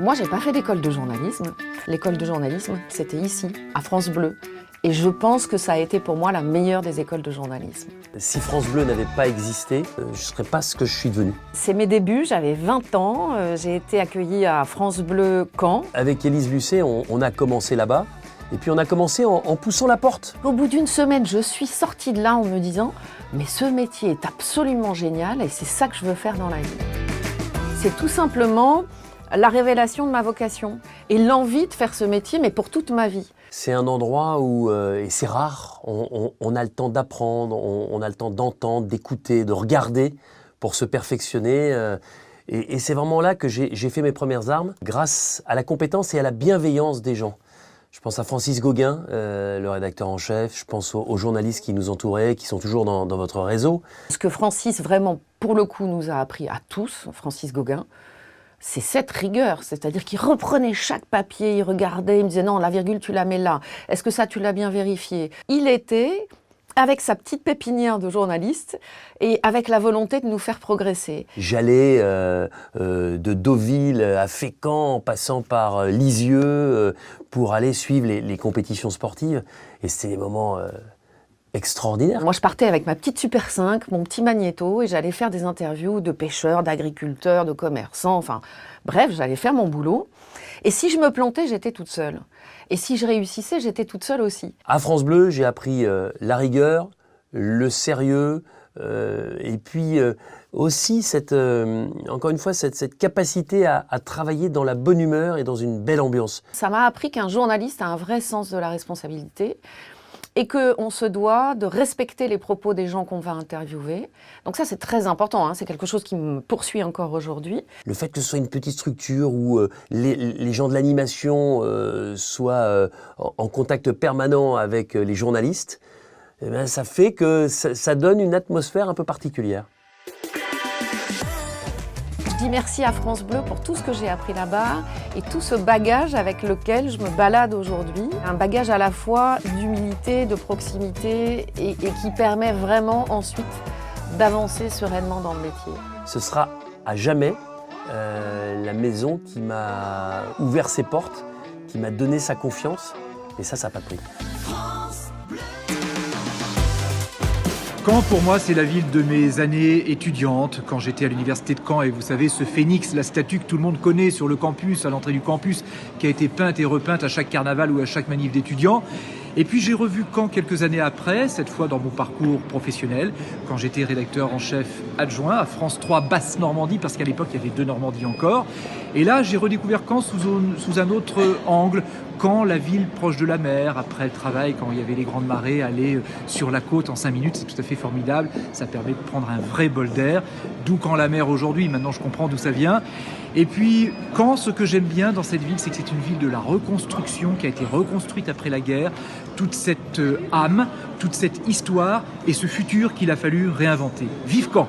Moi, j'ai pas fait d'école de journalisme. L'école de journalisme, c'était ici, à France Bleu. Et je pense que ça a été pour moi la meilleure des écoles de journalisme. Si France Bleu n'avait pas existé, je ne serais pas ce que je suis devenu. C'est mes débuts, j'avais 20 ans, j'ai été accueillie à France Bleu Caen. Avec Élise Lucet, on a commencé là-bas. Et puis on a commencé en poussant la porte. Au bout d'une semaine, je suis sortie de là en me disant « Mais ce métier est absolument génial et c'est ça que je veux faire dans la vie ». C'est tout simplement la révélation de ma vocation et l'envie de faire ce métier, mais pour toute ma vie. C'est un endroit où, et c'est rare, on a le temps d'apprendre, on a le temps d'entendre, d'écouter, de regarder pour se perfectionner. Et c'est vraiment là que j'ai fait mes premières armes, grâce à la compétence et à la bienveillance des gens. Je pense à Francis Gauguin, le rédacteur en chef, je pense aux journalistes qui nous entouraient, qui sont toujours dans votre réseau. Ce que Francis, vraiment, pour le coup, nous a appris à tous, Francis Gauguin, c'est cette rigueur, c'est-à-dire qu'il reprenait chaque papier, il regardait, il me disait « Non, la virgule, tu la mets là. Est-ce que ça, tu l'as bien vérifié ?» Il était avec sa petite pépinière de journaliste et avec la volonté de nous faire progresser. J'allais de Deauville à Fécamp, en passant par Lisieux, pour aller suivre les compétitions sportives. Et c'était des moments extraordinaire. Moi, je partais avec ma petite Super 5, mon petit magnéto, et j'allais faire des interviews de pêcheurs, d'agriculteurs, de commerçants, enfin, bref, j'allais faire mon boulot. Et si je me plantais, j'étais toute seule. Et si je réussissais, j'étais toute seule aussi. À France Bleu, j'ai appris la rigueur, le sérieux, et puis aussi, encore une fois, cette capacité à travailler dans la bonne humeur et dans une belle ambiance. Ça m'a appris qu'un journaliste a un vrai sens de la responsabilité, et qu'on se doit de respecter les propos des gens qu'on va interviewer. Donc ça, c'est très important, hein. C'est quelque chose qui me poursuit encore aujourd'hui. Le fait que ce soit une petite structure où les gens de l'animation soient en contact permanent avec les journalistes, eh bien, ça fait que ça donne une atmosphère un peu particulière. Je dis merci à France Bleu pour tout ce que j'ai appris là-bas et tout ce bagage avec lequel je me balade aujourd'hui. Un bagage à la fois d'humilité, de proximité et qui permet vraiment ensuite d'avancer sereinement dans le métier. Ce sera à jamais la maison qui m'a ouvert ses portes, qui m'a donné sa confiance, et ça n'a pas de prix. Caen, pour moi, c'est la ville de mes années étudiantes, quand j'étais à l'université de Caen. Et vous savez, ce phénix, la statue que tout le monde connaît sur le campus, à l'entrée du campus, qui a été peinte et repeinte à chaque carnaval ou à chaque manif d'étudiants. Et puis j'ai revu Caen quelques années après, cette fois dans mon parcours professionnel, quand j'étais rédacteur en chef adjoint à France 3 Basse-Normandie, parce qu'à l'époque il y avait 2 Normandies encore. Et là j'ai redécouvert Caen sous un autre angle. Caen, la ville proche de la mer, après le travail, quand il y avait les grandes marées, aller sur la côte en 5 minutes, c'est tout à fait formidable. Ça permet de prendre un vrai bol d'air. D'où Caen la mer aujourd'hui, maintenant je comprends d'où ça vient. Et puis Caen, ce que j'aime bien dans cette ville, c'est que c'est une ville de la reconstruction, qui a été reconstruite après la guerre. Toute cette âme, toute cette histoire et ce futur qu'il a fallu réinventer. Vive Caen!